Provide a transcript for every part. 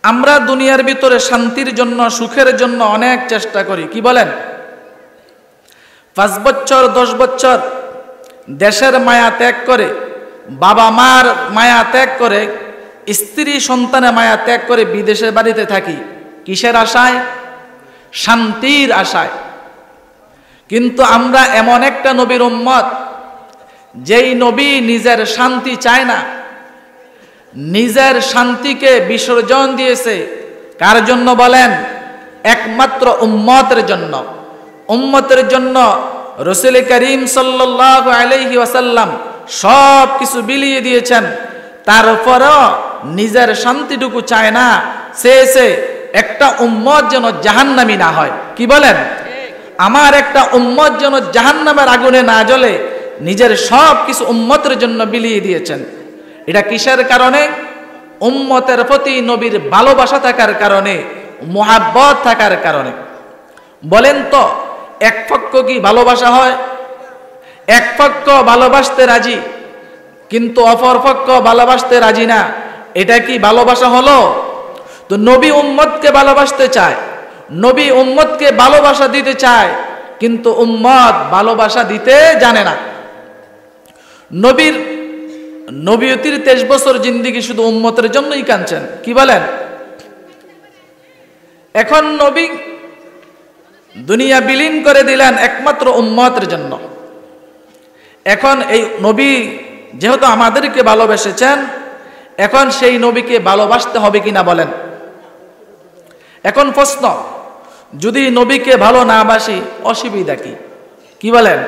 আমরা দুনিয়ার ভিতরে শান্তির জন্য, সুখের জন্য অনেক চেষ্টা করি, কি বলেন? 5 বছর 10 বছর দেশের মায়া ত্যাগ করে, বাবা মার মায়া ত্যাগ করে, স্ত্রী সন্তানের মায়া ত্যাগ করে বিদেশের বাড়িতে থাকি, কিসের আশায়? শান্তির আশায়। কিন্তু আমরা এমন একটা নবীর উম্মত, যেই নবী নিজের শান্তি চায় না, নিজের শান্তিকে বিসর্জন দিয়েছে। কার জন্য বলেন? একমাত্র উম্মতের জন্য। উম্মতের জন্য রাসূল করিম সাল্লাল্লাহু আলাইহি ওয়াসাল্লাম সব কিছু বিলিয়ে দিয়েছেন, তারপরও নিজের শান্তিটুকু চায় না, সে একটা উম্মত যেন জাহান্নামী না হয়। কি বলেন? আমার একটা উম্মত যেন জাহান্নামের আগুনে না জ্বলে, নিজের সব কিছু উম্মতের জন্য বিলিয়ে দিয়েছেন। এটা কিসের কারণে? উম্মতের প্রতি নবীর ভালোবাসা থাকার কারণে, মুহাব্বত থাকার কারণে। বলেন তো, এক পক্ষ কি ভালোবাসা হয়? এক পক্ষ ভালোবাসতে রাজি, কিন্তু অপর পক্ষ ভালোবাসতে রাজি না, এটা কি ভালোবাসা হলো? তো নবী উম্মতকে ভালোবাসতে চায়, নবী উম্মতকে ভালোবাসা দিতে চায়, কিন্তু উম্মত ভালোবাসা দিতে জানে না। নবীর নবীয়তির 23 বছর জিন্দেগি শুধু উম্মতের জন্যই কাঁদছেন। কি বলেন? এখন নবী দুনিয়া বিলীন করে দিলেন একমাত্র উম্মতের জন্য। এখন এই নবী যেহেতু আমাদেরকে ভালোবেসেছেন, এখন সেই নবীকে ভালোবাসতে হবে কিনা বলেন? এখন প্রশ্ন, যদি নবীকে ভালো না বাসি, অসুবিধা কি? কি বলেন?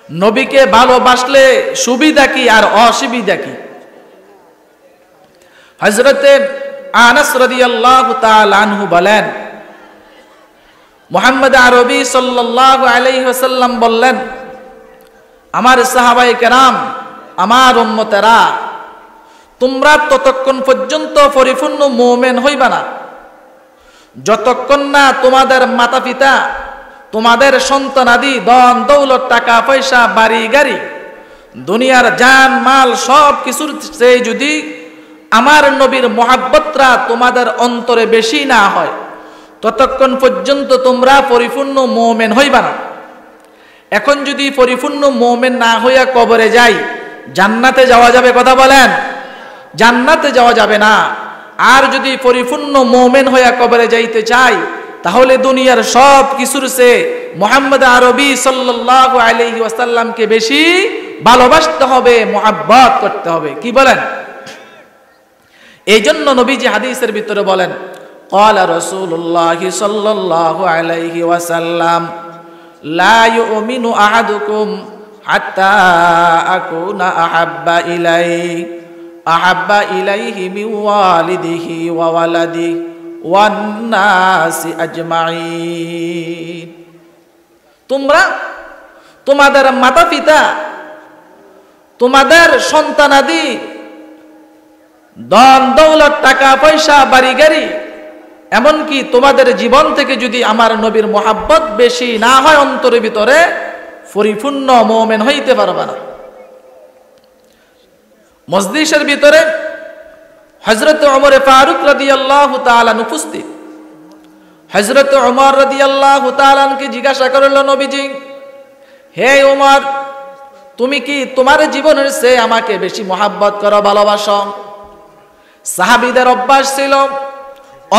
নবীকে ভালোবাসলে সুবিধা কি আর অসুবিধা কি? হযরতে আনাস রাদিয়াল্লাহু তাআলা আনহু বলেন, মুহাম্মদ আরবি সাল্লাল্লাহু আলাইহি ওয়াসাল্লাম বললেন, আমার সাহাবায়ে কেরাম, আমার উম্মতেরা, তোমরা ততক্ষণ পর্যন্ত পরিপূর্ণ মুমিন হইবা না যতক্ষণ না তোমাদের মাতা পিতা, তোমাদের সন্তানাদি, ধন দৌলত, টাকা পয়সা, বাড়ি গাড়ি, দুনিয়ার জান মাল সব কিছুর চেয়ে যদি আমার নবীর মুহাব্বতটা তোমাদের অন্তরে বেশি না হয়, ততক্ষণ পর্যন্ত তোমরা পরিপূর্ণ মুমিন হইবা না। এখন যদি পরিপূর্ণ মুমিন না হইয়া কবরে যাই, জান্নাতে যাওয়া যাবে? কথা বলেন। জান্নাতে যাওয়া যাবে না। আর যদি পরিপূর্ণ মুমিন হইয়া কবরে যাইতে চাই, তাহলে দুনিয়ার সব কিছুর চেয়ে মুহাম্মদ আরবি সাল্লাল্লাহু আলাইহি ওয়াসাল্লামকে বেশি ভালোবাসতে হবে, মুহাব্বত করতে হবে। কি বলেন? এই জন্য নবীজি হাদিসের ভিতরে বলেন, ক্বালা রাসূলুল্লাহি সাল্লাল্লাহু আলাইহি ওয়াসাল্লাম, লা ইউমিনু আহাদুকুম হাত্তা আকুনা আহাব্বা ইলাইহি মিন ওয়ালিদিহি ওয়া ওয়ালাদিহি ওয়ান নাসি আজমাইন। তোমরা তোমাদের মাতা পিতা, তোমাদের সন্তানাদি, ধন দৌলত, টাকা পয়সা, বাড়ি গাড়ি, এমনকি তোমাদের জীবন থেকে যদি আমার নবীর মুহাব্বত বেশি না হয় অন্তরের ভিতরে, পরিপূর্ণ মুমিন হইতে পারবে না। মজলিসের ভিতরে হযরত ওমর ফারুক রাদিয়াল্লাহু তাআলা উপস্থিত। হযরত ওমর রাদিয়াল্লাহু তাআলা কে জিজ্ঞাসা করল নবীজি, হে ওমর, তুমি কি তোমার জীবনের চেয়ে আমাকে বেশি মুহাব্বত করো, ভালোবাসো? সাহাবীদের অভ্যাস ছিল,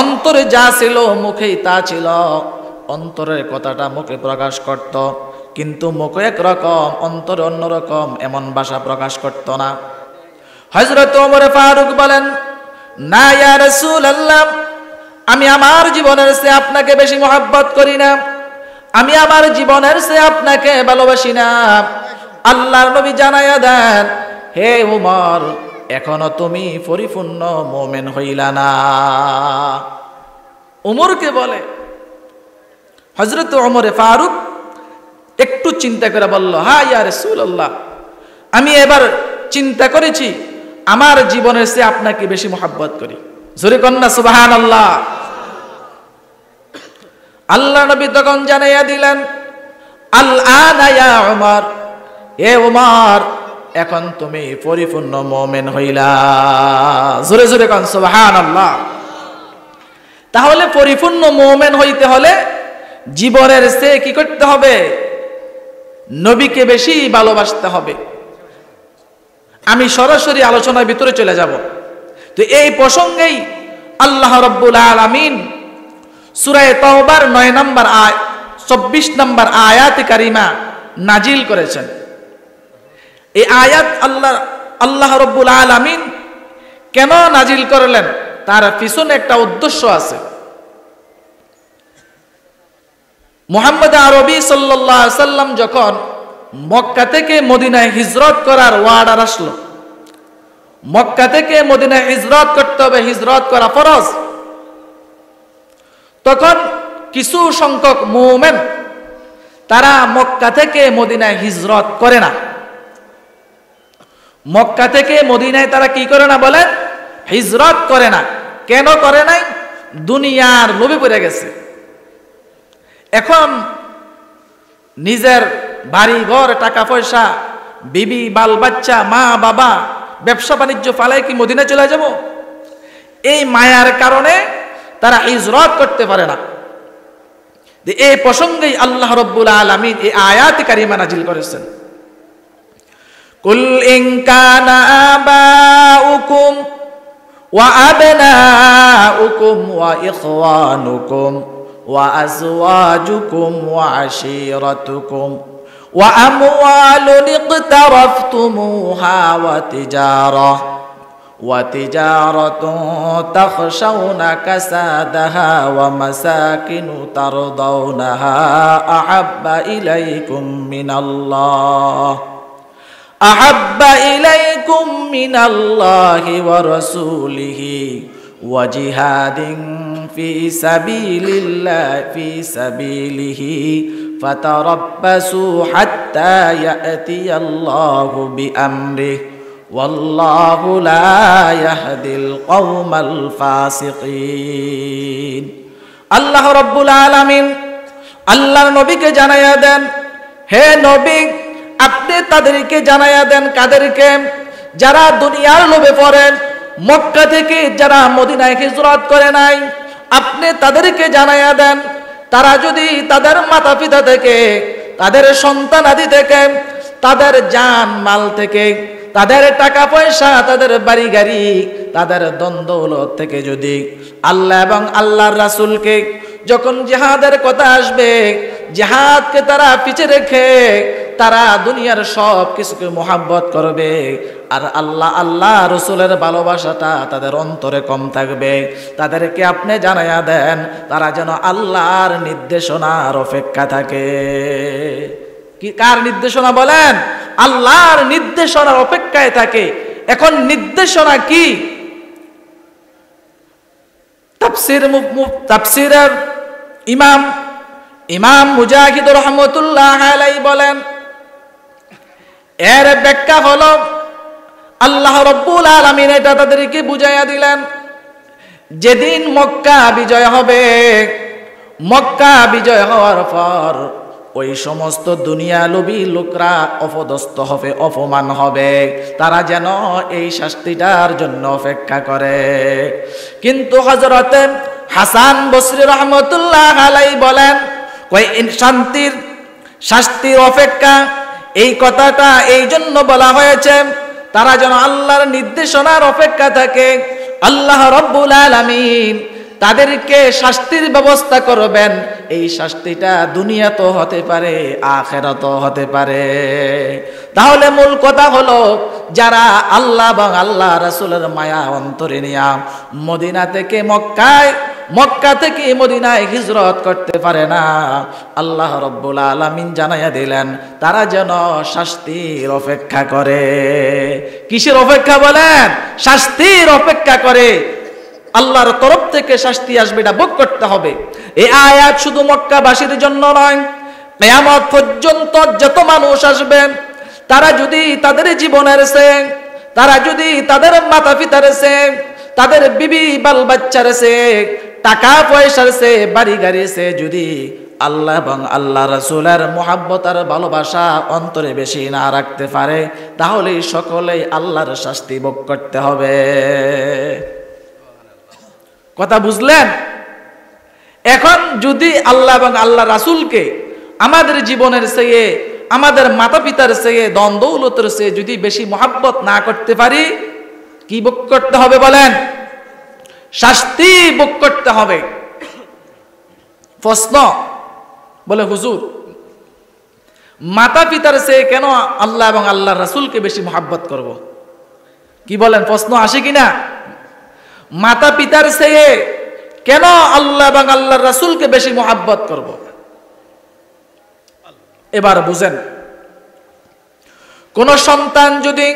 অন্তরে যা ছিল মুখেই তা ছিল, অন্তরের কথাটা মুখে প্রকাশ করত, কিন্তু মুখে একরকম, অন্তরে অন্যরকম, এমন ভাষা প্রকাশ করত না। হযরত ওমর ফারুক বলেন, না ইয়া রাসূলুল্লাহ, আমি আমার জীবনের চেয়ে আপনাকে বেশি মুহাব্বত করি না, আমি আমার জীবনের চেয়ে আপনাকে ভালোবাসি না। আল্লাহর নবী জানায়া দেন, হে ওমর, এখনো তুমি পরিপূর্ণ মুমিন হইলা না। ওমরকে বলে, হযরত ওমর ফারুক একটু চিন্তা করে বলল, হ্যাঁ ইয়া রাসূলুল্লাহ, আমি এবার চিন্তা করেছি, আমার জীবনের চেয়ে আপনাকে বেশি মুহাব্বত করি। জোরে কন্না সুবহানাল্লাহ। আল্লাহ নবী তখন জানাইয়া দিলেন, আল আনা ইয়া ওমর, এ ওমর, এখন তুমি পরিপূর্ণ মুমিন হইলা। জোরে জোরে কন সুবহানাল্লাহ। তাহলে পরিপূর্ণ মুমিন হইতে হলে জীবনের চেয়ে কি করতে হবে? নবীকে বেশি ভালোবাসতে হবে। আমি সরাসরি আলোচনার ভিতরে চলে যাব। তো এই প্রসঙ্গেই আল্লাহ রাব্বুল আলামিন সূরা তাওবার 9 নম্বর 24 নম্বর আয়াত কারিমা নাজিল করেছেন। এই আয়াত আল্লাহ রাব্বুল আলামিন কেন নাজিল করলেন তার পিছনে একটা উদ্দেশ্য আছে। মুহাম্মদ আরবি সাল্লাল্লাহু আলাইহি সাল্লাম যখন মক্কা থেকে মদিনায় হিজরত করার ওয়ার্ডার আসলো, মক্কা থেকে মদিনায় হিজরত করতে হবে, হিজরত করা ফরজ, তখন কিছু সংখ্যক মুমিন তারা মক্কা থেকে মদিনায় হিজরত করে না। মক্কা থেকে মদিনায় তারা কি করে না বলেন? হিজরত করে না। কেন করে নাই? দুনিয়ার লোভে পড়ে গেছে। এখন নিজের বাড়ি ঘর, টাকা পয়সা, বিবি বাল বাচ্চা, মা বাবা, ব্যবসা বাণিজ্য ফালাই কি মদিনা চলে যাব? এই মায়ার কারণে তারা হিজরত করতে পারে না। এই প্রসঙ্গেই আল্লাহ রাব্বুল আলামিন এই আয়াত কারিমা নাজিল করেছেন। কুল ইন কানা আবাউকুম ওয়া আবনাউকুম ওয়া ইখওয়ানুকুম ওয়া আজওয়াজুকুম ওয়া আশীরাতুকুম ওয়া আমওয়ালুন ইকতারাফতুমুহা ওয়া তিজারাতুন তাখশাউনা কাসাদাহা ওয়া মাসাকিনু তারদাউনাহা আহাব্বা ইলাইকুম মিনাল্লাহি ওয়া রাসূলিহি ওয়া জিহাদিন ফি সাবিলিহি ফাতারাব্বাসু হাত্তা ইয়াতিয়াল্লাহু বিআমরিহি ওয়াল্লাহু লা ইয়াহদিল কওমাল ফাসিকিন। আল্লাহ রাব্বুল আলামিন আল্লাহর নবীকে জানায়া দেন, হে নবী আপনি তাদেরকে জানায়া দেন, কাদেরকে? যারা দুনিয়ার লোভে পড়েন, মক্কা থেকে যারা মদিনায় হিজরত করে নাই, আপনি তাদেরকে জানায়া দেন, তারা যদি তাদের মাতা পিতা থেকে, তাদের সন্তানাদি থেকে, তাদের জান মাল থেকে, তাদের টাকা পয়সা, তাদের বাড়ি গাড়ি, তাদের দ্বন্দ্বলত থেকে যদি আল্লাহ এবং আল্লাহর রাসূলকে যখন জিহাদের কথা আসবে, জিহাদকে তারা পিছে রেখে তারা দুনিয়ার সব কিছুকে মোহাব্বত করবে, আর আল্লাহ রাসূলের ভালোবাসাটা তাদের অন্তরে কম থাকবে, তাদেরকে আপনি জানায়া দেন তারা যেন আল্লাহর নির্দেশনার অপেক্ষা থাকে। কি কার নির্দেশনা বলেন? আল্লাহর নির্দেশনার অপেক্ষায় থাকে। এখন নির্দেশনা কি? তাফসীরের ইমাম মুজাহিদ রাহমাতুল্লাহ আলাইহি বলেন, এর ব্যাখ্যা হলো আল্লাহ রাব্বুল আলামিন এটা তাদেরকে বুঝাইয়া দিলেন, যেদিন মক্কা বিজয় হবে, মক্কা বিজয় হওয়ার পর ওই সমস্ত দুনিয়া লোভী লোকরা অপদস্থ হবে, অপমান হবে, তারা যেন এই শাস্তিটার জন্য অপেক্ষা করে। কিন্তু হযরত হাসান বসরি রাহমাতুল্লাহ আলাইহি বলেন, ওই শাস্তির অপেক্ষা এই কথাটা এই জন্য বলা হয়েছে তারা যেন আল্লাহর নির্দেশনার অপেক্ষা থাকে। আল্লাহ রাব্বুল আলামিন তাদেরকে শাস্তির ব্যবস্থা করবেন, এই শাস্তিটা দুনিয়াতেও হতে পারে, আখিরাতেও হতে পারে। তাহলে মূল কথা হলো, যারা আল্লাহ এবং আল্লাহ রাসূলের মায়া অন্তরে নিয়া মদিনা থেকে মক্কা থেকে মদিনায় হিজরত করতে পারে না, আল্লাহ রাব্বুল আলামিন জানাইয়া দিলেন তারা যেন শাস্তির অপেক্ষা করে। কিসের অপেক্ষা বলেন? শাস্তির অপেক্ষা করে। আল্লাহর তরফ থেকে শাস্তি আসবে, এটা ভোগ করতে হবে। এই আয়াত শুধু মক্কাবাসীর জন্য নয়, কিয়ামত পর্যন্ত যত মানুষ আসবেন তারা যদি তাদের জীবনের চেয়ে, তারা যদি তাদের মাতা পিতার চেয়ে, তাদের বিবি বাল বাচ্চার চেয়ে, টাকা পয়সার চেয়ে, বাড়ি গাড়ি চেয়ে যদি আল্লাহ এবং আল্লাহ রাসূলের মুহাব্বত আর ভালোবাসা অন্তরে বেশি না রাখতে পারে, তাহলে সকলেই আল্লাহর শাস্তি ভোগ করতে হবে। কথা বুঝলেন? এখন যদি আল্লাহ এবং আল্লাহ রাসূলকে আমাদের জীবনের চেয়ে, আমাদের মাতা পিতার চেয়ে, ধন দৌলতের চেয়ে যদি বেশি মহাব্বত না করতে পারি, কি ভোগ করতে হবে বলেন? শাস্তি ভোগ করতে হবে। প্রশ্ন, বলে হুজুর মাতা পিতার চেয়ে কেন আল্লাহ এবং আল্লাহ রাসূলকে বেশি মহাব্বত করব? কি বলেন, প্রশ্ন আসে কিনা? মাতা পিতার চেয়ে কেন আল্লাহ এবং আল্লাহ রাসূলকে বেশি মহাব্বত করব? এবার বুঝেন, কোন সন্তান যদি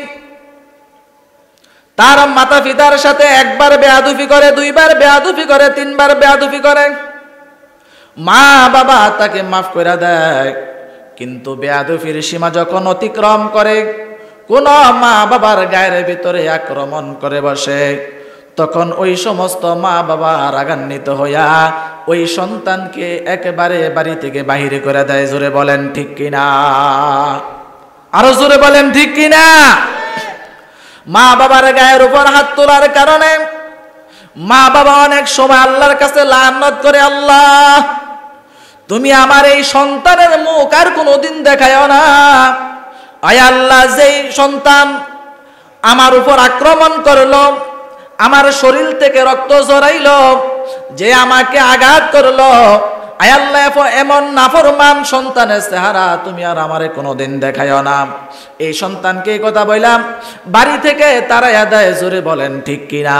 তার মাতা পিতার সাথে একবার বেয়াদবি করে, দুইবার বেয়াদবি করে, তিনবার বেয়াদবি করে, মা বাবা তাকে মাফ করে দেয়। কিন্তু বেয়াদবির সীমা যখন অতিক্রম করে, কোন মা বাবার গায়ের ভিতরে আক্রমণ করে বসে, তখন ওই সমস্ত মা বাবা রাগান্বিত হইয়া ওই সন্তানকে একেবারে বাড়ি থেকে বাহিরে করে দেয়। জোরে বলেন ঠিক কিনা? আরো জোরে বলেন ঠিক কিনা? মা বাবার গায়ের উপর হাত তোলার কারণে মা বাবা অনেক সময় আল্লাহর কাছে লানত করে, আল্লাহ তুমি আমার এই সন্তানের মুখ আর কোনোদিন দেখায়ও না। আয় আল্লাহ, যেই সন্তান আমার উপর আক্রমণ করলো, আমার শরীর থেকে রক্ত ঝরাইলো, যে আমাকে আঘাত করলো, আয় আল্লাহ এমন নাফরমান সন্তানের চেহারা তুমি আর আমারে কোনোদিন দেখায়ও না। এই সন্তানকে এই কথা বললাম, বাড়ি থেকে তাড়াইয়া দেয়। জোরে বলেন ঠিক কিনা?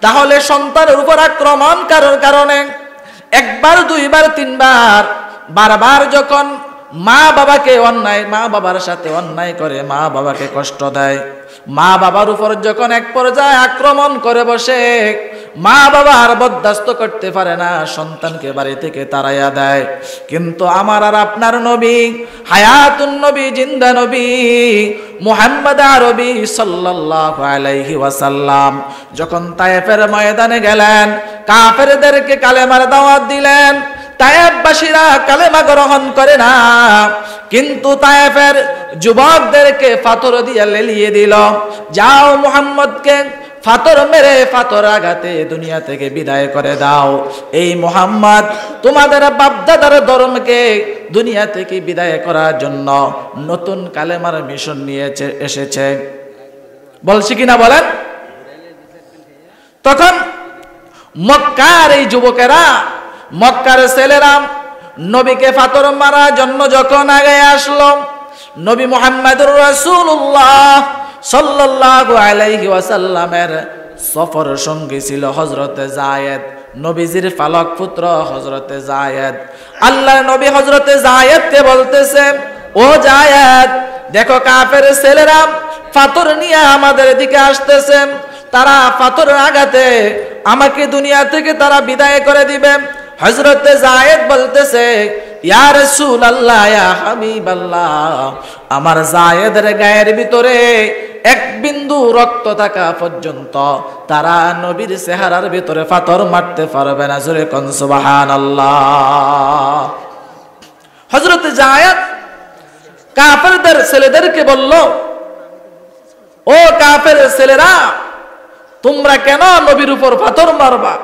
তাহলে সন্তানের উপর আক্রমণ করার কারণে একবার, দুইবার, তিনবার, বারবার যখন মা বাবাকে অন্যায়, মা বাবার সাথে অন্যায় করে, মা বাবাকে কষ্ট দেয়, মা বাবার উপর যখন এক পর্যায়ে আক্রমণ করে বসে, মা বাবা আর বরদাস্ত করতে পারে না, সন্তানকে বাড়ি থেকে তাড়াইয়া দেয়। কিন্তু আমার আর আপনার নবী, হায়াতুন নবী, জিন্দা নবী মুহাম্মদ আরবি সাল্লাল্লাহু আলাইহি ওয়াসাল্লাম যখন তায়েফের ময়দানে গেলেন, কাফেরদেরকে কালেমার দাওয়াত দিলেন। তায়েফবাসীরা কালেমা গ্রহণ করে না, কিন্তু তায়েফের যুবকদেরকে পাথর দিয়ে লেলিয়ে দিল। যাও মুহাম্মদকে পাথর মেরে, পাথর আঘাতে দুনিয়া থেকে বিদায় করে দাও। এই মুহাম্মদ তোমাদের বাপদাদার ধর্মকে দুনিয়া থেকে বিদায় করার জন্য নতুন কালেমার মিশন নিয়ে এসেছে। বলছি কিনা বলেন? তখন মক্কার এই যুবকেরা, মক্কার ছেলেরা নবীকে পাথর মারার জন্য যখন আগে আসলো, নবী মুহাম্মদুর রাসূলুল্লাহ সাল্লাল্লাহু আলাইহি ওয়াসাল্লামের সফর সঙ্গী ছিল হযরতে যায়েদ, নবীজির পালক পুত্র হযরতে যায়েদ। আল্লাহর নবী হযরতে যায়েদকে বলতেছে, ও যায়েদ, দেখো কাফের ছেলেরা পাথর নিয়ে আমাদের দিকে আসতেছে, তারা পাথরের আঘাতে আমাকে দুনিয়া থেকে তারা বিদায় করে দিবে। হযরতে যায়েদ বলতেছে, ইয়া রাসূলুল্লাহ, ইয়া হাবিবাল্লাহ, আমার যায়েদের গায়ের ভিতরে এক বিন্দু রক্ত থাকা পর্যন্ত তারা নবীর চেহারার ভিতরে পাথর মারতে পারবে না। জোরে কোন সুবহানাল্লাহ। হযরতে যায়েদ কাফেরদের ছেলেদেরকে বলল, ও কাফের ছেলেরা, তোমরা কেন নবীর উপর পাথর মারবা?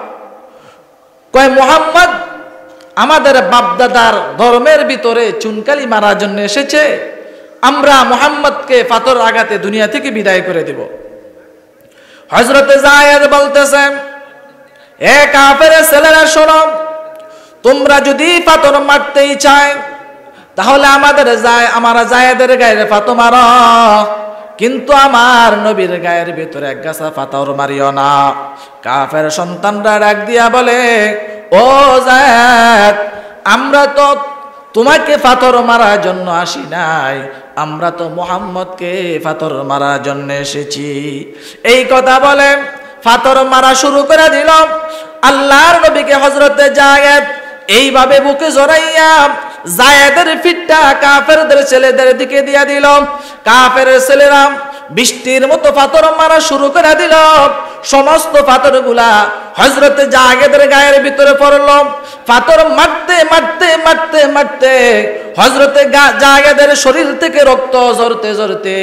কয়, মুহাম্মদ আমাদের বাপদাদার ধর্মের ভিতরে চুনকালি মারার জন্য এসেছে, আমরা মুহাম্মদকে পাথর আঘাতে দুনিয়া থেকে বিদায় করে দেব। হযরতে যায়েদ বলতেছেন, এ কাফের ছেলেরা শোনো, তোমরা যদি পাথর মারতেই চায় তাহলে আমার যায়েদের গায়ের পাথর মারো, কিন্তু আমার নবীর গায়ের ভিতরে এক গাছা পাথর মারিও না। কাফের সন্তানরা ডাক দিয়া বলে, ও যায়েদ, আমরা তো তোমাকে পাথর মারার জন্য আসি নাই, আমরা তো মুহাম্মদকে পাথর মারার জন্য এসেছি। এই কথা বলে পাথর মারা শুরু করে দিল। আল্লাহর নবীকে হযরতে যায়েদ এইভাবে বুকে জড়াইয়া যায়েদের ফিটটা কাফেরদের ছেলেদের দিকে দিয়া দিল। কাফের ছেলেরা বৃষ্টির মতো পাথর মারা শুরু করে দিল। সমস্ত পাথরগুলা হযরতে যায়েদের গায়ের ভিতরে পড়ল। পাথর মারতে মারতে মারতে মারতে হযরতে জায়েদের শরীর থেকে রক্ত ঝরতে ঝরতে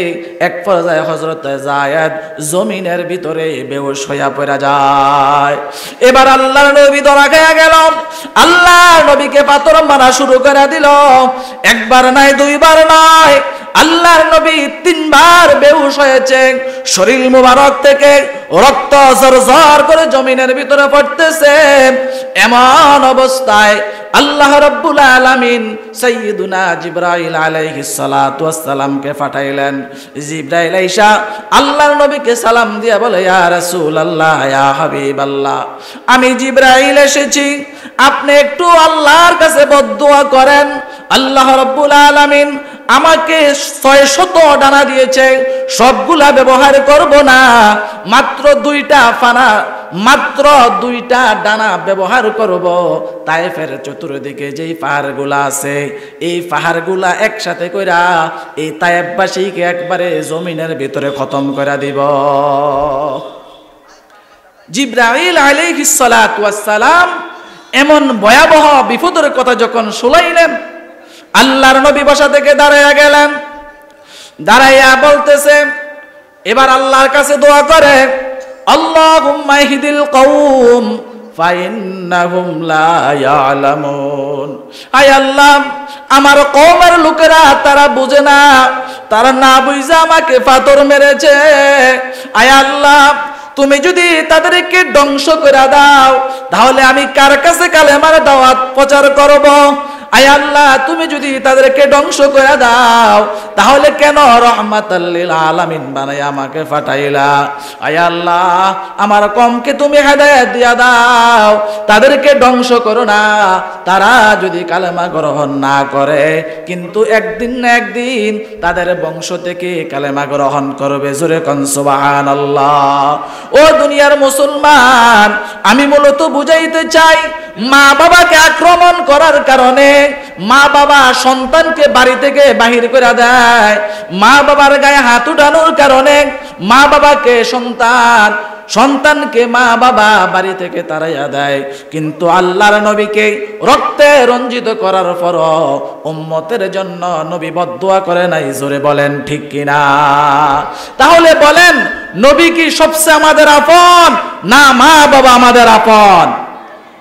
এক পর্যায়ে হযরতে জায়েদ জমিনের ভিতরে বেহুশ হইয়া পড়ে যায়। এবার আল্লাহর নবী ধরা খেয়ে গেল। আল্লাহর নবীকে পাথর মারা শুরু করে দিল। একবার নয়, দুইবার নয়, আল্লাহর নবী 3 বার বেহুশ হয়েছে। শরীর মুবারক থেকে রক্ত ঝরঝর করে জমিনের ভিতরে পড়তেছে। এমন অবস্থায় আল্লাহ রাব্বুল আলামিন সাইয়্যিদুনা জিবরাইল আলাইহিস সালাতু ওয়াস সালামকে পাঠাইলেন। জিবরাইল আইসা আল্লাহর নবীকে সালাম দিয়া বলে, ইয়া রাসূলুল্লাহ, ইয়া হাবিবাল্লাহ, আমি জিবরাইল এসেছি, আপনি একটু আল্লাহর কাছে বদদুয়া করেন। আল্লাহ রাব্বুল আলামিন আমাকে 600 ডানা দিয়েছে, সবগুলা ব্যবহার করব না, মাত্র 2টা ডানা ব্যবহার করব। তায়েফের চতুর্দিকে যেই পাহাড়গুলা আছে, এই পাহাড়গুলা একসাথে কইরা এই তায়েফবাসীকে একবারে জমিনের ভিতরে খতম করে দিব। জিবরাইল আলাইহিস সালাতু ওয়াস সালাম এমন ভয়াবহ বিপদের কথা যখন শুনাইলেন, আল্লাহর নবী বসা থেকে দাঁড়াইয়া গেলেন। দাঁড়াইয়া বলতেছে, এবার আল্লাহর কাছে দোয়া করে, আল্লাহুম্মা ইহদিল কওম ফাইন্নাহুম লা ইয়ালামুন। আয় আল্লাহ, আমার কওমের লোকেরা তারা বুঝে না, তারা না বুঝে আমাকে পাথর মেরেছে। আয় আল্লাহ, তুমি যদি তাদেরকে ধ্বংস করে দাও, তাহলে আমি কার কাছে কালেমার দাওয়াত প্রচার করব? আয় আল্লাহ, তুমি যদি তাদেরকে ধ্বংস করে দাও, তাহলে কেন রহমাতাল লিল আলামিন বানায় আমাকে পাঠাইলা? আয় আল্লাহ, আমার কওমকে তুমি হেদায়েত দিয়া দাও, তাদেরকে ধ্বংস করো না। তারা যদি কালেমা গ্রহণ না করে, কিন্তু একদিন না একদিন তাদের বংশ থেকে কালেমা গ্রহণ করবে। জোরে কোন সুবহানাল্লাহ। ও দুনিয়ার মুসলমান, আমি মূলত বুঝাইতে চাই, মা বাবাকে আক্রমণ করার কারণে মা বাবা সন্তানকে বাড়ি থেকে বাহির করে দেয়। মা বাবার গায়ে হাত উঠানোর কারণে মা বাবাকে সন্তানকে মা বাবা বাড়ি থেকে তাড়াইয়া দেয়। কিন্তু আল্লাহর নবীকে রক্তে রঞ্জিত করার পর উম্মতের জন্য নবী বদদুয়া করে নাই। জোরে বলেন ঠিক কিনা? তাহলে বলেন, নবী কি সবচেয়ে আমাদের আপন, না মা বাবা আমাদের আপন?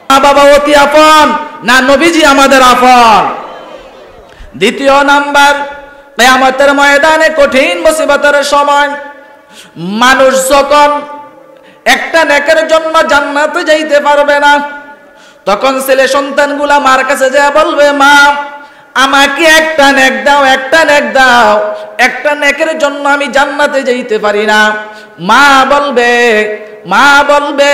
মা বাবা অতি আপন, না নবীজি আমাদের আপন? দ্বিতীয় নাম্বার, কিয়ামতের ময়দানে কঠিন মুসিবতের সময় মানুষ যখন একটা নেকের জন্য জান্নাতে যাইতে পারবে না, তখন ছেলে সন্তানগুলা মার কাছে যা বলবে, মা আমাকে একটা নেক দাও, একটা নেক দাও, একটা নেকের জন্য আমি জান্নাতে যাইতে পারি না। মা বলবে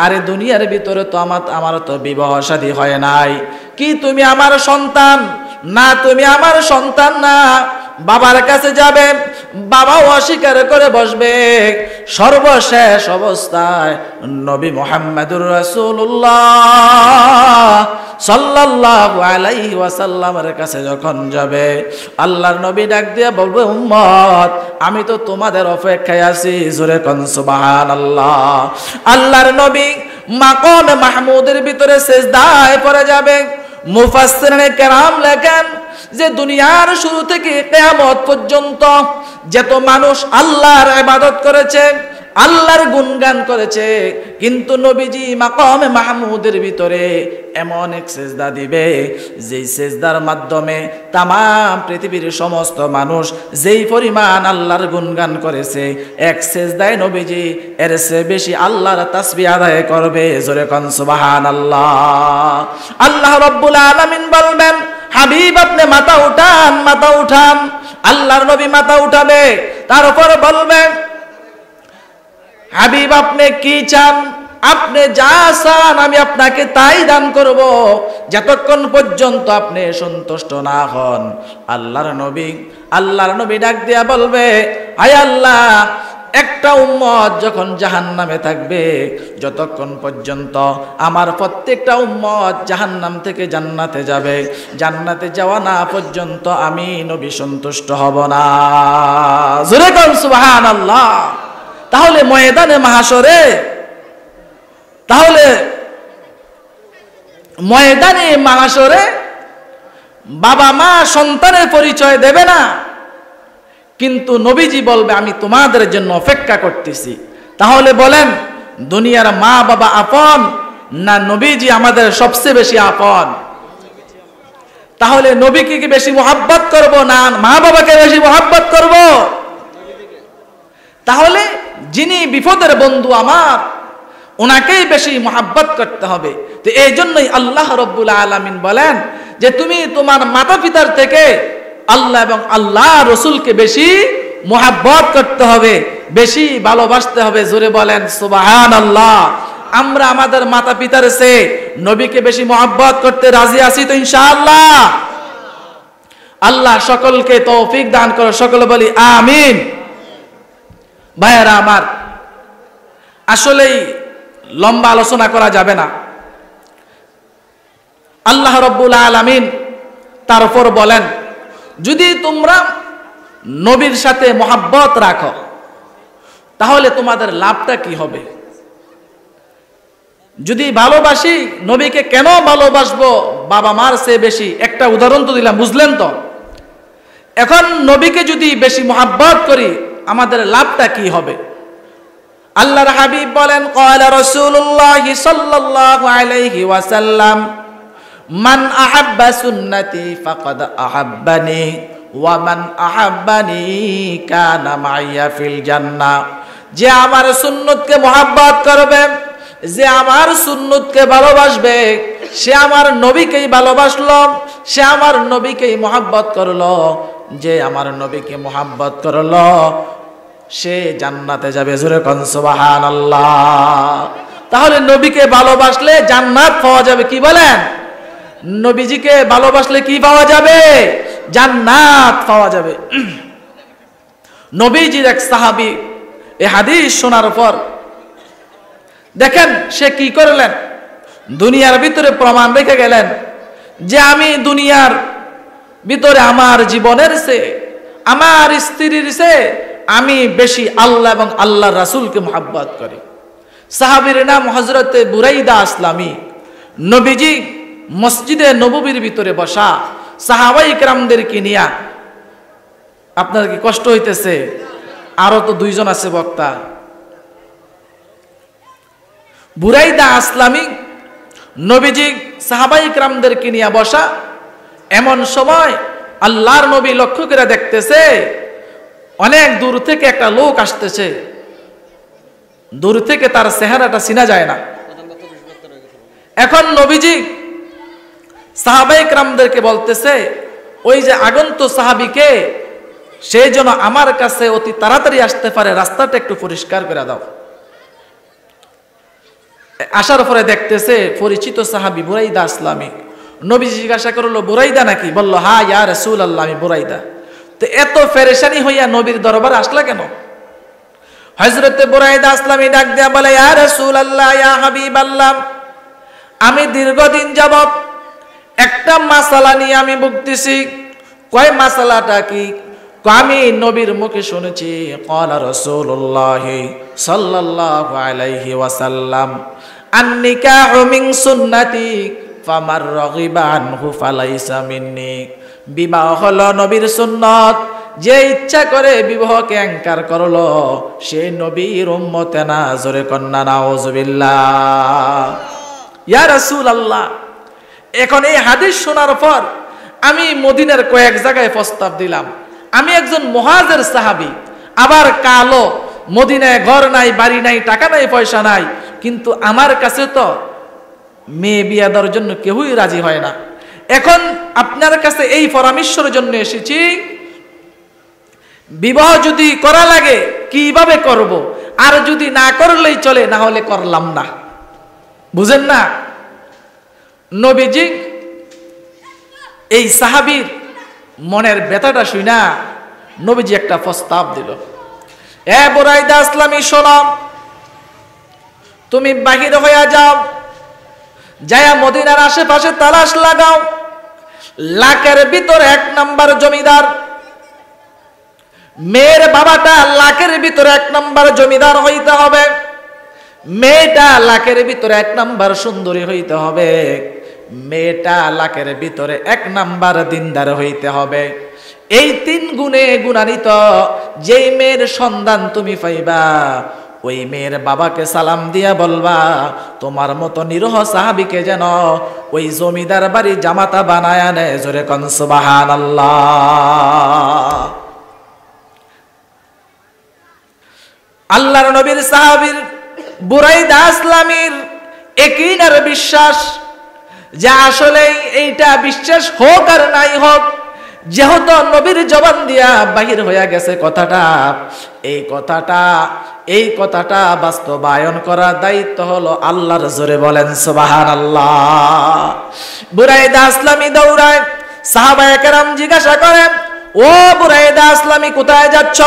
আরে দুনিয়ার ভিতরে তো আমার তো বিবাহ শাদী হয় নাই, কি তুমি আমার সন্তান? না, তুমি আমার সন্তান না। বাবার কাছে যাবে, বাবাও অস্বীকার করে বসবে। সর্বশেষ অবস্থায় নবী মুহাম্মদুর রাসূলুল্লাহ সাল্লাল্লাহু আলাইহি ওয়াসাল্লামের কাছে যখন যাবে, আল্লাহর নবী ডাক দিয়ে বলবে, উম্মত আমি তো তোমাদের অপেক্ষায় আছি। জোরে কোন সুবহানাল্লাহ। আল্লাহর নবী মাকামে মাহমুদের ভিতরে সিজদায় পড়ে যাবে। মুফাসসিরিনে কেরাম লেখেন যে দুনিয়ার শুরু থেকে কিয়ামত পর্যন্ত যত মানুষ আল্লাহর ইবাদত করেছে, আল্লাহর গুণগান করেছে, কিন্তু নবীজি মাকামে মাহমুদের ভিতরে এমন এক সিজদা দিবে, যেই সিজদার মাধ্যমে তামাম পৃথিবীর সমস্ত মানুষ যেই পরিমাণ আল্লাহর গুণগান করেছে, এক সিজদায় নবীজি এর চেয়ে বেশি আল্লাহর তাসবিহ আদায় করবে। জোরে কোন সুবহানাল্লাহ। আল্লাহ রাব্বুল আলামিন বলবেন, হাবিব আপনি মাথা উঠান, মাথা উঠান। আল্লাহর নবী মাথা উঠাবে, তারপর বলবেন, হাবিব আপনি কি চান? আপনি যা চান আমি আপনাকে তাই দান করব, যতক্ষণ পর্যন্ত আপনি সন্তুষ্ট না হন। আল্লাহর নবী ডাক দিয়া বলবে, আয় আল্লাহ, একটা উম্মত যখন জাহান্নামে থাকবে, যতক্ষণ পর্যন্ত আমার প্রত্যেকটা উম্মত জাহান্নাম থেকে জান্নাতে যাবে, জান্নাতে যাওয়া না পর্যন্ত আমি নবী সন্তুষ্ট হব না। জোরে কোন সুবহানাল্লাহ। তাহলে ময়দানে মাহশরে বাবা মা সন্তানের পরিচয় দেবে না, কিন্তু নবীজি বলবে আমি তোমাদের জন্য অপেক্ষা করতেছি। তাহলে বলেন দুনিয়ার মা বাবা আপন না নবীজি আমাদের সবচেয়ে বেশি আপন? তাহলে নবীকে কি বেশি মোহাব্বত করব না মা বাবাকে বেশি মোহাব্বত করব? তাহলে যিনি বিপদের বন্ধু আমার, ওনাকেই বেশি মোহাব্বত করতে হবে। তো এই জন্যই আল্লাহ রব্বুল আলামিন বলেন যে তুমি তোমার মাতা পিতার থেকে আল্লাহ এবং আল্লাহ রসুলকে বেশি মোহাব্বত করতে হবে, বেশি ভালোবাসতে হবে। জোরে বলেন সুবহানাল্লাহ। আমরা আমাদের মাতা পিতার চেয়ে নবীকে বেশি মোহাব্বত করতে রাজি আছি তো ইনশাআল্লাহ? আল্লাহ সকলকে তৌফিক দান করো, সকলে বলি আমিন। ভাইয়েরা আমার, আসলেই লম্বা আলোচনা করা যাবে না। আল্লাহ রব্বুল আলামিন তারপর বলেন যদি তোমরা নবীর সাথে মোহাব্বত রাখো তাহলে তোমাদের লাভটা কি হবে? যদি ভালোবাসি, নবীকে কেন ভালোবাসবো বাবা মার চেয়ে বেশি? একটা উদাহরণ তো দিলাম, বুঝলেন তো? এখন নবীকে যদি বেশি মোহাব্বত করি আমাদের লাভটা কি হবে? আল্লাহর হাবিব বলেন ক্বালা রাসূলুল্লাহ সাল্লাল্লাহু আলাইহি ওয়াসাল্লাম মান আহাব্বা সুন্নতি ফাকাদ আহাব্বানি ওয়া মান আহাব্বানি কানা মাইয়া ফিল জান্নাহ। যে আমার সুন্নতকে মোহাব্বত করবে, যে আমার সুন্নতকে ভালোবাসবে, সে আমার নবীকেই ভালোবাসলো, সে আমার নবীকেই মোহাব্বত করলো। যে আমার নবীকে মোহাব্বত করলো সে জান্নাতে যাবে। জোরে কোন সুবহানাল্লাহ। তাহলে নবীকে ভালোবাসলে জান্নাত পাওয়া যাবে। কি বলেন? নবীজিকে ভালোবাসলে কি পাওয়া যাবে? জান্নাত পাওয়া যাবে। নবীজির এক সাহাবী এই হাদিস শোনার পর দেখেন সে কি করলেন, দুনিয়ার ভিতরে প্রমাণ রেখে গেলেন যে আমি দুনিয়ার ভিতরে আমার জীবনের চেয়ে, আমার স্ত্রীর চেয়ে আমি বেশি আল্লাহ এবং আল্লাহর রাসূলকে মোহাব্বত করি। সাহাবীর নাম হযরতে বুরাইদা আসলামী। নবীজি মসজিদে নববীর ভিতরে বসা সাহাবায়ে কেরামদেরকে নিয়া, আপনার কি কষ্ট হইতেছে? আরো তো দুইজন আছে বক্তা। বুরাইদা আসলামী নবীজি সাহাবায়ে কেরামদেরকে নিয়ে বসা। এমন সময় আল্লাহর নবী লক্ষ্য করে দেখতেছে অনেক দূর থেকে একটা লোক আসতেছে। দূর থেকে তার চেহারাটা চিনা যায় না। এখন নবীজি সাহাবায়ে কেরামদেরকে বলতেছে ওই যে আগন্তুক সাহাবীকে, সেই জন্য আমার কাছে অতি তাড়াতাড়ি আসতে পারে, রাস্তাটা একটু পরিষ্কার করে দাও। আসার পরে দেখতেছে পরিচিত সাহাবী বুরাইদা আসলামী। নবী জিজ্ঞাসা করলো বুরাইদা নাকি? বলল হ্যাঁ ইয়া রাসূলুল্লাহ, আমি বুরাইদা। তো এত পেরেশানি হইয়া নবীর দরবারে আসলা কেন? হযরতে বুরাইদা আসলামী ডাক দেয়া বলে ইয়া রাসূলুল্লাহ, ইয়া হাবিবাল্লাহ, আমি দীর্ঘদিন যাবত একটা মাসালা নিয়ে আমি ভুগতেছি। কয় মাসালাটা কি? আমি নবীর মুখে শুনেছি ক্বালা রাসূলুল্লাহ সাল্লাল্লাহু আলাইহি ওয়াসাল্লাম আন-নিকাহু মিন সুন্নতি ফামার রাগিবা আনহু ফালাইসা মিন্নি। বিবাহ হলো নবীর সুন্নত, যে ইচ্ছা করে বিবাহকে অ্যাঙ্কার করলো সে নবীর উম্মতে না। জোরে কন্না নাউজুবিল্লাহ। ইয়া রাসূলুল্লাহ, এখন এই হাদিস শোনার পর আমি মদিনার কয়েক জায়গায় প্রস্তাব দিলাম। আমি একজন মুহাজির সাহাবী, আবার কালো, মদিনায় ঘর নাই, বাড়ি নাই, টাকা নাই, পয়সা নাই, কিন্তু আমার কাছে তো মেয়ে বিয়া দেওয়ার জন্য কেউই রাজি হয় না। এখন আপনার কাছে এই পরামর্শের জন্য এসেছি, বিবাহ যদি করা লাগে কিভাবে করব, আর যদি না করলেই চলে, না হলে করলাম না। বুঝেন না? নবীজি এই সাহাবীর মনের ব্যথাটা শুনা নবীজি একটা প্রস্তাব দিল। এ বুরাইদা আসলামী, শোনো, তুমি বাহির হইয়া যাও, যায়া মদিনার আশেপাশে তালাশ লাগাও। লাখের ভিতরে 1 নাম্বার জমিদার, মেয়ের বাবাটা লাখের ভিতরে 1 নাম্বার জমিদার হইতে হবে, মেয়েটা লাখের ভিতরে 1 নাম্বার সুন্দরী হইতে হবে। মেয়েটা লাখের ভিতরে 1 নাম্বার দিনদার হইতে হবে। এই 3 গুণে গুণান্বিত যেই মেয়ের সন্ধান তুমি পাইবা, ওই মেয়ের বাবাকে সালাম দিয়া বলবা, তোমার মতো নিরহ সাহাবীকে যেন ওই জমিদার বাড়ি জামাতা বানায় নেয়। জোরে কোন সুবহানাল্লাহ। আল্লাহর নবীর সাহাবীর বুরাইদা আসলামীর ইয়াকিনের বিশ্বাস যে আসলে এইটা বিশ্বাস হোক আর নাই হোক, যেহেতু নবীর জবান দিয়া বাহির হইয়া গেছে কথাটা, এই কথাটা বাস্তবায়ন করার দায়িত্ব হলো আল্লাহর। জোরে বলেন সুবহানাল্লাহ। বুরাইদা আসলামী দৌড়ায়, সাহাবায়ে কেরাম জিজ্ঞাসা করেন, ও বুরাইদা আসলামী কোথায় যাচ্ছ?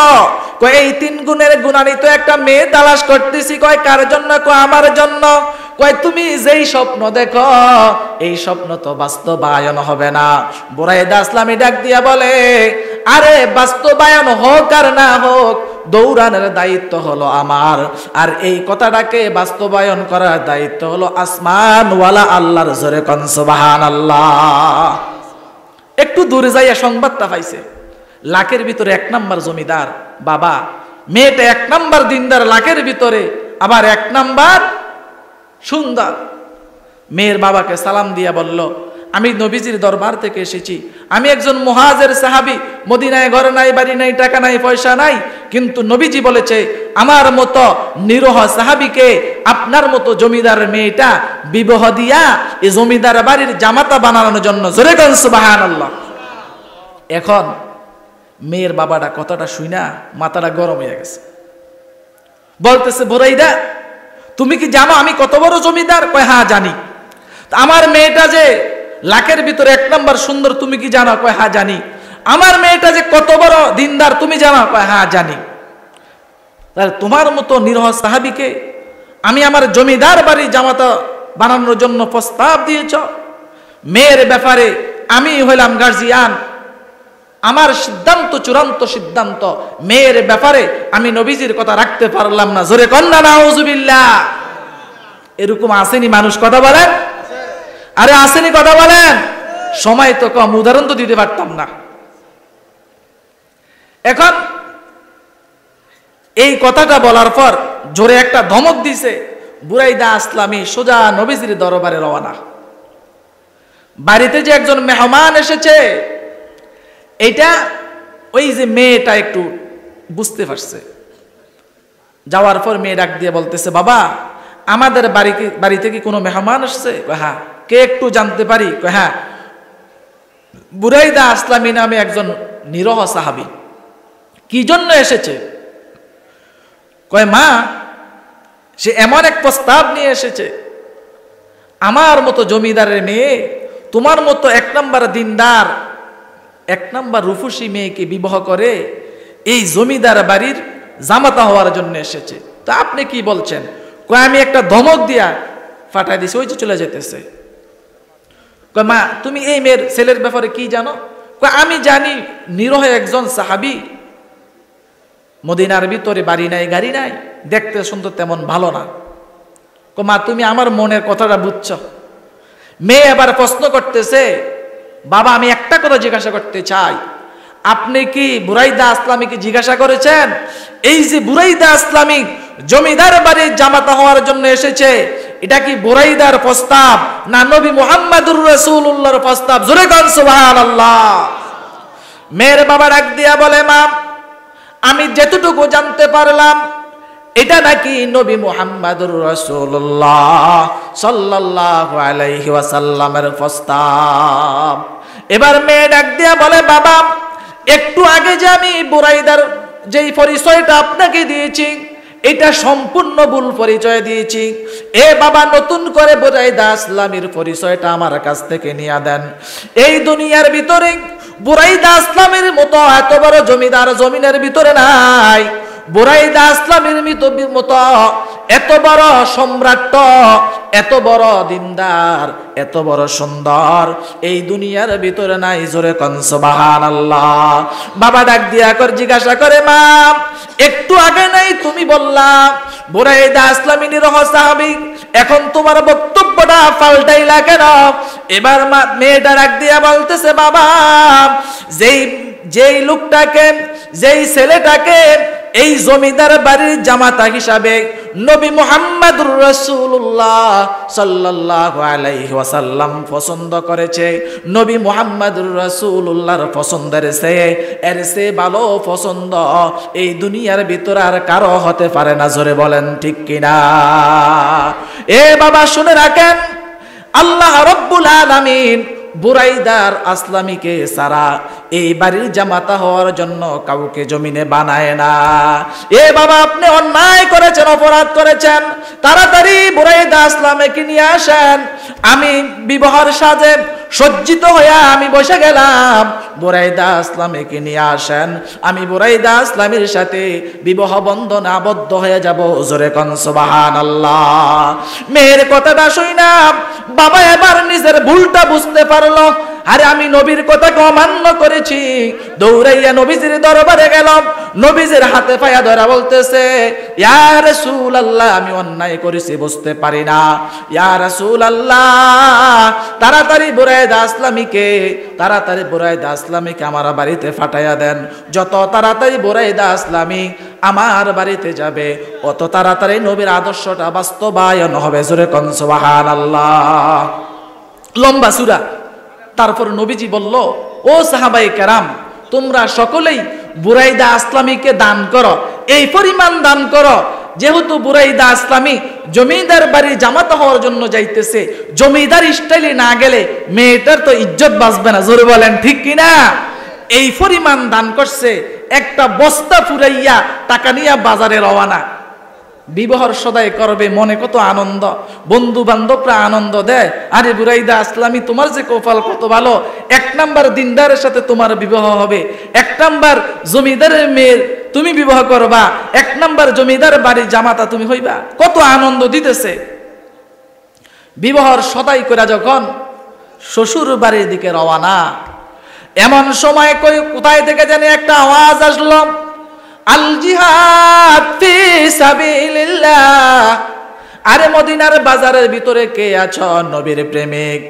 কয় এই 3 গুণের গুণান্বিত একটা মেয়ে তালাশ করতেছি। কয় কার জন্য? কয় আমার জন্য। কয় তুমি যেই স্বপ্ন দেখো এই স্বপ্ন তো বাস্তবায়ন হবে না। বুরাইদা আসলামী ডাক দিয়া বলে, আরে বাস্তবায়ন হোক আর না হোক, দৌড়ানোর দায়িত্ব হলো আমার, আর এই কথাটাকে বাস্তবায়ন করার দায়িত্ব হলো আসমানওয়ালা আল্লাহর। জোরে কোন সুবহানাল্লাহ। একটু দূরে যাইয়া সংবাদটা পাইছে, লাখের ভিতরে 1 নাম্বার জমিদার বাবা, মেয়েটা 1 নাম্বার দিনদার, লাখের ভিতরে আবার 1 নাম্বার সুন্দর। মেয়ের বাবাকে সালাম দিয়া বলল, আমি নবীজির দরবার থেকে এসেছি, আমি একজন মুহাজির সাহাবী, মদিনায় ঘর নাই, বাড়ি নাই, টাকা নাই, পয়সা নাই, কিন্তু নবীজি বলেছে আমার মতো নিরহ সাহাবীকে আপনার মতো জমিদার মেয়েটা বিবাহ দিয়া এই জমিদার বাড়ির জামাতা বানানোর জন্য। জোরে কোন সুবহানাল্লাহ। এখন মেয়ের বাবাটা কথাটা শুইনা মাথাটা গরম হয়ে গেছে, বলতেছে, বুরাইদা তুমি কি জানো আমি কত বড় জমিদার? কয় হ্যাঁ জানি। আমার মেয়েটা যে লাখের ভিতরে 1 নাম্বার সুন্দর তুমি কি জানো? কয় হ্যাঁ জানি। আমার মেয়েটা যে কত বড় দিনদার তুমি জানো? কয় হ্যাঁ জানি। তাহলে তোমার মতো নিরহ সাহাবীকে আমি আমার জমিদার বাড়ি জামাতা বানানোর জন্য প্রস্তাব দিয়েছ? মেয়ের ব্যাপারে আমি হইলাম গার্জিয়ান, আমার সিদ্ধান্ত চূড়ান্ত সিদ্ধান্ত, মেয়ের ব্যাপারে আমি নবীজির কথা রাখতে পারলাম না। জোরে কন্না নাউজুবিল্লাহ। এরকম আসেনি মানুষ? কথা বলেন, আরে আসেনি? কথা বলেন। সময় তো কম, উদাহরণ তো দিতে পারতাম না। এখন এই কথাটা বলার পর জোরে একটা ধমক দিছে, বুরাইদা আসলামী সোজা নবীজির দরবারে রওনা। বাড়িতে যে একজন মেহমান এসেছে এইটা ওই যে মেয়েটা একটু বুঝতে পারছে। যাওয়ার পর মেয়ে ডাক দিয়ে বলতেছে, বাবা আমাদের বাড়িতে কি কোনো মেহমান আসছে? হ্যাঁ। কে একটু জানতে পারি? হ্যাঁ, বুরাইদা আসলামী নামে একজন নিরহ সাহাবী। কি জন্য এসেছে? কয় মা, সে এমন এক প্রস্তাব নিয়ে এসেছে, আমার মতো জমিদারের মেয়ে তোমার মতো 1 নাম্বার দিনদার 1 নাম্বার রূপসী মেয়েকে বিবাহ করে এই জমিদার বাড়ির জামাতা হওয়ার জন্য এসেছে। তা আপনি কি বলছেন? কয় আমি একটা ধমক দিয়া ফাটাই দিছি, ওই যে চলে যেতেছে। কয় মা তুমি এই মেয়ের ছেলের ব্যাপারে কি জানো? কয় আমি জানি নিরহ একজন সাহাবী, মদিনার ভিতরে বাড়ি নাই, গাড়ি নাই, দেখতে শুনতে তেমন ভালো না। কয় মা তুমি আমার মনের কথাটা বুঝছো? মেয়ে আবার প্রশ্ন করতেছে, বাবা আমি একটা কথা জিজ্ঞাসা করতে চাই, আপনি কি বুরাইদা আসলামীকে জিজ্ঞাসা করেছেন এই যে বুরাইদা আসলামী জমিদার বাড়ির জামাতা হওয়ার জন্য এসেছে, এটা কি বুরাইদার প্রস্তাব না নবী মুহাম্মদুর রাসূলুল্লাহর প্রস্তাব? জোরে কোন সুবহানাল্লাহ। মেয়ের বাবা ডাক দিয়া বলে, মা আমি যেতটুকু জানতে পারলাম এটা নাকি নবী মুহাম্মদুর রাসূলুল্লাহ সাল্লাল্লাহু আলাইহি ওয়াসাল্লামের প্রস্তাব। এবার মেয়ে ডাক দিয়া বলে, বাবা একটু আগে যে আমি বুরাইদার যেই পরিচয়টা আপনাকে দিয়েছি এটা সম্পূর্ণ ভুল পরিচয় দিয়েছি। এ বাবা নতুন করে বুরাইদা আসলামীর পরিচয়টা আমার কাছ থেকে নিয়ে দেন। এই দুনিয়ার ভিতরে বুরাইদা আসলামীর মতো এত বড় জমিদার জমিনের ভিতরে নাই। বুরাইদা আসলামীর মতো এত বড় সম্রাট, এত বড় দিনদার, এত বড় সুন্দর এই দুনিয়ার ভিতরে নাই। জোরে কোন সুবহানাল্লাহ। বাবা ডাক দিয়া কর জিজ্ঞাসা করে, মা একটু আগে নাই তুমি বললা বুরাইদা আসলামী নিরহ সাহাবী, এখন তোমার বক্তব্যটা পাল্টাইলা কেন? এবার মেয়েটা ডাক দিয়া বলতেছে, বাবা যেই লোকটাকে, যেই ছেলেটাকে এই জমিদার বাড়ির জামাতা হিসাবে নবী মুহাম্মদুর রাসূলুল্লাহ সাল্লাল্লাহু আলাইহি ওয়াসাল্লাম পছন্দ করেছে, নবী মুহাম্মদুর রাসূলুল্লাহর পছন্দের এর সে ভালো পছন্দ এই দুনিয়ার ভিতর আর কারো হতে পারে না। জোরে বলেন ঠিক কিনা? এ বাবা শুনে রাখেন, আল্লাহ রাব্বুল আলামিন বুরাইদার আসলামীকে সারা এই বাড়ির জামাতা হওয়ার জন্য কাউকে জমিনে বানায় না। এ বাবা আপনি অন্যায় করেছেন, অপরাধ করেছেন, তাড়াতাড়ি বুরাইদা আসলামীকে নিয়ে আসেন। আমি বিবাহের সাজে সজ্জিত হইয়া আমি বসে গেলাম, বুরাইদা আসলামীকে নিয়ে আসেন, আমি বুরাইদা আসলামীর সাথে বিবাহ বন্ধনে আবদ্ধ হয়ে যাব। জোরে কোন সুবহানাল্লাহ। মেয়ের কথাটা শুইনা বাবা এবার নিজের ভুলটা বুঝতে পারলো। আরে আমি নবীর কথাকে অমান্য করেছি, দৌড়াইয়া নবীজির দরবারে গেল, নবীজির হাতে পায়া ধরা বলতেছে, ইয়া রাসূলুল্লাহ আমি অন্যায় করেছি, বুঝতে পারি না, ইয়া রাসূলুল্লাহ তাড়াতাড়ি বুরাইদা আসলামীকে আমার বাড়িতে পাঠাইয়া দেন। যত তাড়াতাড়ি বুরাইদা আসলামী আমার বাড়িতে যাবে অত তাড়াতাড়ি নবীর আদর্শটা বাস্তবায়ন হবে। জোরে কোন সুবহানাল্লাহ। লম্বা সূরা। তারপর নবীজি বলল, ও সাহাবায়ে কেরাম তোমরা সকলেই বুরাইদা আসলামীকে দান করো, এই পরিমাণ দান করো যেহেতু বুরাইদা আসলামী জমিদার বাড়ি জামাতা হওয়ার জন্য যাইতেছে, জমিদার স্টাইলে না গেলে মেয়েটার তো ইজ্জত বাঁচবে না। জোরে বলেন ঠিক কিনা? এই পরিমাণ দান করছে, একটা বস্তা ফুরাইয়া টাকা নিয়ে বাজারে রওনা। বিবাহর সদাই করবে, মনে কত আনন্দ, বন্ধু বান্ধবরা আনন্দ দেয়, আরে বুরাইদা আসলামী তোমার যে কপাল কত ভালো, 1 নাম্বার দিনদারের সাথে তোমার বিবাহ হবে, 1 নাম্বার জমিদারের মেয়ের তুমি বিবাহ করবা, 1 নাম্বার জমিদার বাড়ির জামাতা তুমি হইবা। কত আনন্দ দিতেছে। বিবাহর সদাই করে যখন শ্বশুর বাড়ির দিকে রওনা, এমন সময় কোথায় থেকে জানি একটা আওয়াজ আসলো, আল জিহাদ ফি সাবিলিল্লাহ। আরে মদিনার বাজারের ভিতরে কে আছো নবীর প্রেমিক?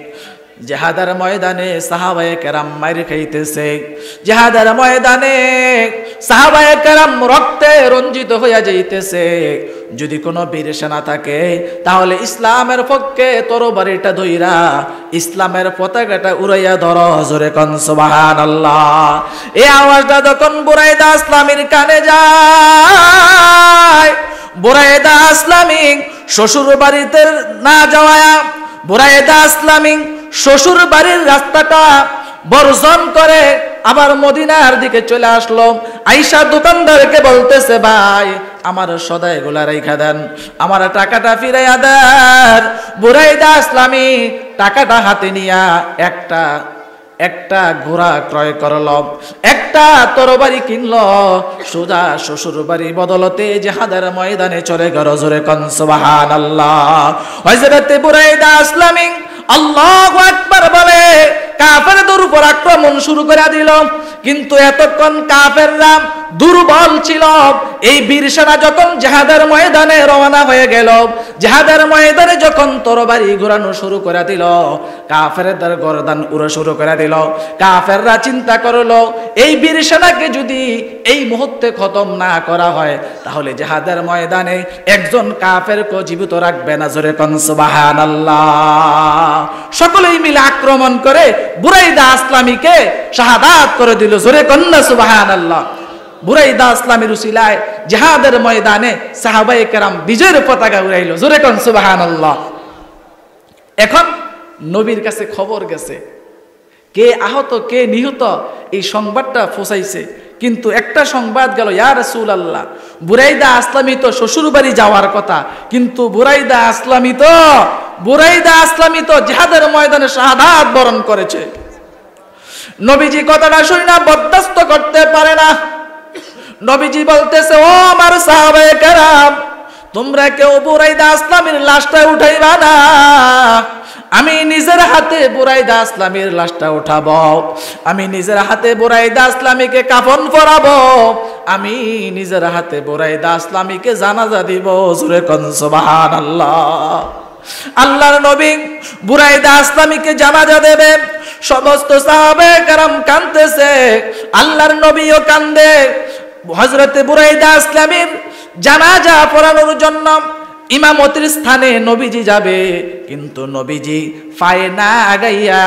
জিহাদের ময়দানে সাহাবায়ে কেরাম মাইর খাইতেছে, জিহাদের ময়দানে সাহাবায়ে কেরাম রক্তে রঞ্জিত হইয়া যাইতেছে। যদি কোনো বীর সেনা থাকে তাহলে ইসলামের পক্ষে তরবারিটা ধইরা ইসলামের পতাকাটা উড়াইয়া ধরো। জোরে কোন সুবহানাল্লাহ। এই আওয়াজটা যখন বুরাইদা আসলামীর কানে যায়, বুরাইদা আসলামী শ্বশুর বাড়িতে না যাওয়া, বুরাইদা আসলামী শ্বশুর বাড়ির রাস্তাটা বর্জন করে আবার মদিনার দিকে চলে আসলো। আয়েশা দোকানদারকে বলতেছে, ভাই আমার সদাই গুলা রাইখা দেন, আমার টাকাটা ফিরাইয়া দেন। বুরাইদা আসলামী টাকাটা হাতে নিয়া একটা ঘোড়া ক্রয় করলো, একটা তরবারি কিনলো, সোজা শ্বশুর বাড়ি বদলতে জিহাদের ময়দানে চলে গেল। জোরে কোন সুবহানাল্লাহ। হযরত বুরাইদা আসলামী আল্লাহু আকবার বলে কাফেরদের উপর আক্রমণ শুরু করে দিল। কিন্তু এতক্ষণ কাফেররা দুর্বল ছিল। এই বীর সেনা যখন জিহাদের ময়দানে রওনা হয়ে গেল, জিহাদের ময়দানে যখন তরবারি ঘোরানো শুরু করে দিল, কাফেরদের গর্দান উড়ে শুরু করে দিল। কাফেররা চিন্তা করলো, এই বীর সেনাকে যদি এই মুহূর্তে খতম না করা হয় তাহলে জিহাদের ময়দানে একজন কাফেরকে জীবিত রাখবে না। জোরে কোন সুবহানাল্লাহ। সকলেই মিলে আক্রমণ করে বুরাইদা আসলামীকে শাহাদাত করে দিল। জোরে কোন সুবহানাল্লাহ। বুরাইদা আসলামীর উসিলায় জিহাদের ময়দানে সাহাবায়ে কেরাম বিজয়ের পতাকা উড়াইল। জোরে কোন সুবহানাল্লাহ। এখন নবীর কাছে খবর গেছে, কে আহত কে নিহত এই সংবাদটা পৌঁছাইছে। কিন্তু একটা সংবাদ গেল, ইয়া রাসূলুল্লাহ বুরাইদা আসলামী তো শ্বশুর বাড়ি যাওয়ার কথা, কিন্তু বুরাইদা আসলামী তো জিহাদের ময়দানে শাহাদাত বরণ করেছে। নবীজি কথাটা শুনে না বরদাস্ত করতে পারে না। নবীজি বলতেছে, ও আমার সাহাবায়ে কেরাম তোমরা কেউ বুরাইদা আসলামীর লাশটা উঠাইবা না, আমি নিজের হাতে বুরাইদা আসলামীর লাশটা উঠাবো, আমি নিজের হাতে বুরাইদা আসলামীকে কাফন পরাবো, আমি নিজের হাতে বুরাইদা আসলামীকে জানাজা দিব। জোরে কোন সুবহানাল্লাহ। আল্লাহর নবী বুরাইদা আসলামীকে জানাজা দেবে, সমস্ত সাহাবায়ে কেরাম কাঁদতেছে, আল্লাহর নবীও কান্দে। হযরতে বুরাইদা আসলামীর জানাজা পড়ানোর জন্য ইমামতির স্থানে নবীজি যাবে, কিন্তু নবীজি পায়ে না আগাইয়া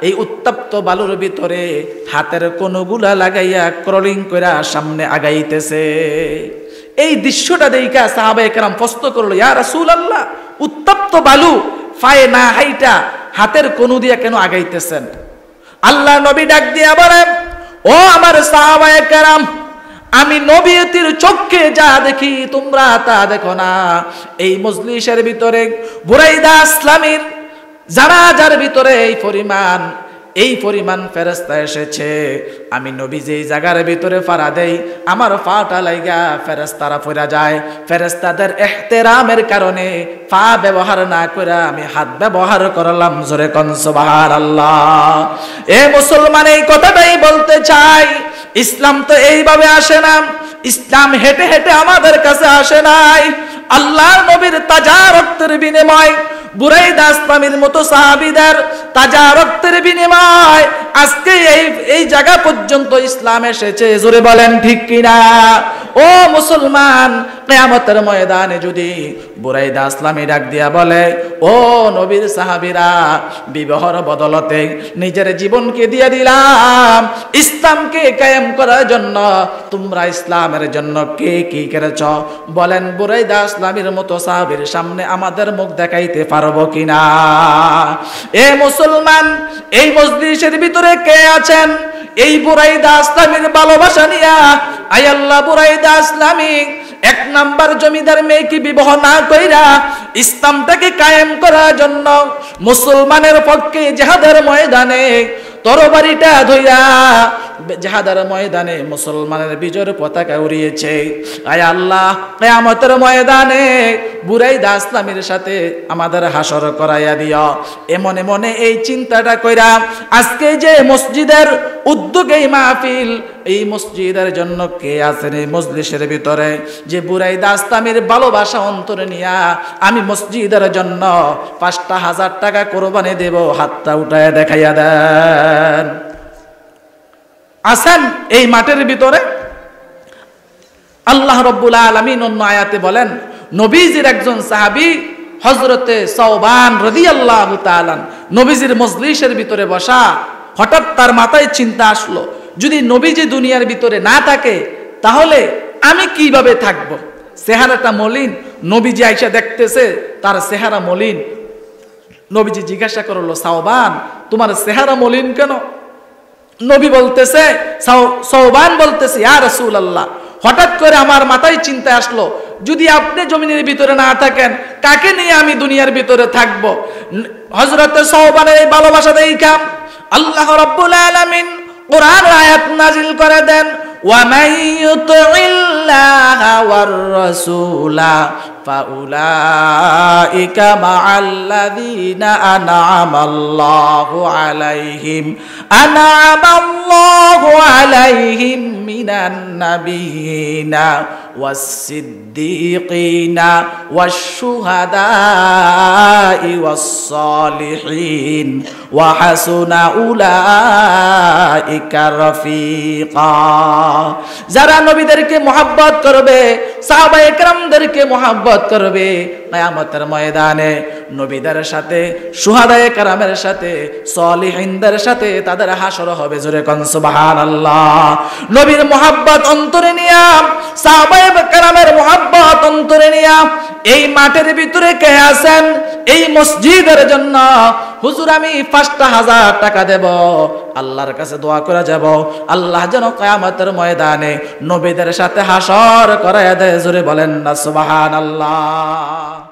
এই উত্তপ্ত বালুর ভিতরে হাতের কোনগুলা লাগাইয়া ক্রলিং কইরা সামনে আগাইতেছে। এই দৃশ্যটা দেইখা সাহাবায়ে কেরাম প্রশ্ন করলো, ইয়া রাসূলুল্লাহ, উত্তপ্ত বালু পায়ে না হাইটা হাতের কোন দিয়া কেন আগাইতেছেন? আল্লাহ নবী ডাক দিয়া বলেন, ও আমার সাহাবায়ে কেরাম, আমি নবীতির চোখে যা দেখি তোমরা তা দেখো না। এই মজলিসের ভিতরে বুরাইদা আসলামীর জানাজার ভিতরে এই পরিমাণ ফেরেশতা এসেছে, আমি নবী যেই জায়গার ভিতরে ফাড়া দেই আমার ফাটা লাইগা ফেরেশতারা পড়া যায়। ফেরেশতাদের ইহতিরামের কারণে পা ব্যবহার না করে আমি হাত ব্যবহার করলাম। জোরে কোন সুবহানাল্লাহ। এ মুসলমান, এই কথাটাই বলতে চাই, ইসলাম তো এইভাবে আসে না, ইসলাম হেঁটে হেঁটে আমাদের কাছে আসে নাই। আল্লাহর নবীর তাজা রক্তের বিনিময়, বুরাইদা আসলামীর মতো সাহাবীদের তাজা রক্তের বিনিময় আজকে এই জায়গা পর্যন্ত ইসলাম এসেছে। জোরে বলেন ঠিক কিনা? ও মুসলমান, কিয়ামতের ময়দানে যদি বুরাইদা আসলামী ডাক দিয়া বলে, ও নবীর সাহাবীরা, বিবাহর বদলতে নিজের জীবনকে দিয়ে দিলাম ইসলামকে কায়েম করার জন্য, তোমরা ইসলামের জন্য কে কি করেছ বলেন? বুরাইদা আসলামীর মতো সাহাবীর সামনে আমাদের মুখ দেখাইতে পারবো কিনা? এ মুসলমান, এই মজলিসের ভিতরে কে আছেন এই বুরাইদা আসলামীর ভালোবাসা নিয়া? আয় আল্লাহ, বুরাইদা আসলামী এক নাম্বার জমিদার মেয়েকে বিবাহ না কইরা ইসলামটাকে কায়েম করার জন্য মুসলমানের পক্ষে জিহাদের ময়দানে তরবারিটা ধইরা জিহাদের ময়দানে মুসলমানের বিজয়ের পতাকা উড়িয়েছে। আয় আল্লাহ, কিয়ামতের ময়দানে বুরাইদা আসলামীর সাথে আমাদের হাসর করাইয়া দিও। এমনে মনে এই চিন্তাটা কইরা আজকে যে মসজিদের উদ্যোগে মাহফিল, এই মসজিদের জন্য কে আছেন এই মজলিসের ভিতরে যে বুরাইদা আসলামীর ভালোবাসা অন্তরে নিয়া আমি মসজিদের জন্য ৫,০০০ টাকা কোরবানি দেব? হাতটা উঠায় দেখাইয়া দেন। আছেন এই মাঠের ভিতরে? আল্লাহ রাব্বুল আলামিন অন্য আয়াতে বলেন, নবীজির একজন সাহাবী হযরতে সাওবান রাদিয়াল্লাহু তাআলা নবীজির মজলিসের ভিতরে বসা, হঠাৎ তার মাথায় চিন্তা আসলো, যদি নবীজি দুনিয়ার ভিতরে না থাকে তাহলে আমি কিভাবে থাকব? চেহারাটা মলিন, নবীজি আইসা দেখতেছে তার চেহারা মলিন। নবীজি জিজ্ঞাসা করলো, সাওবান, তোমার চেহারা মলিন কেন? নবী বলতেছে, সাওবান বলতেছে, ইয়া রাসূলুল্লাহ, হঠাৎ করে আমার মাথায় চিন্তা আসলো, যদি আপনি জমিনের ভিতরে না থাকেন কাকে নিয়ে আমি দুনিয়ার ভিতরে থাকব? হযরতে সাওবানের এই ভালোবাসা দেইখা আল্লাহ রাব্বুল আলামিন কোরআন আয়াত নাজিল করে দেন, ওয়া মান ইউতিইল্লাহা ওয়ার রাসূলা ফাউলাইকা মাআল্লাযীনা আন'আমাল্লাহু আলাইহিম মিনান নাবিয়্যিনা ওয়াস-সিদ্দীকিনা ওয়াশ-শুহাদা'i ওয়াস-সালিহিন ওয়া হাসুনা উলাইকা রাফিকা। যারা নবীদেরকে মুহাব্বত করবে, সাহাবায়ে কেরামদেরকে মুহাব্বত করবে, কিয়ামতের ময়দানে নবীদের সাথে, শুহাদায়ে কেরামের সাথে, সালিহিনদের সাথে তাদের হাসর হবে। জোরে কোন সুবহানাল্লাহ। নবীর মুহাব্বত অন্তরে নিয়া, সাহাবায়ে কেরামের মুহাব্বত অন্তরে নিয়া এই মাঠের ভিতরে কে আছেন এই মসজিদের জন্য? হুজুর, আমি ৫,০০০ টাকা দেব, আল্লাহর কাছে দোয়া করে যাব আল্লাহ যেন কিয়ামতের ময়দানে নবীদের সাথে হাসর করায় দেয়। জোরে বলেন না সুবহানাল্লাহ।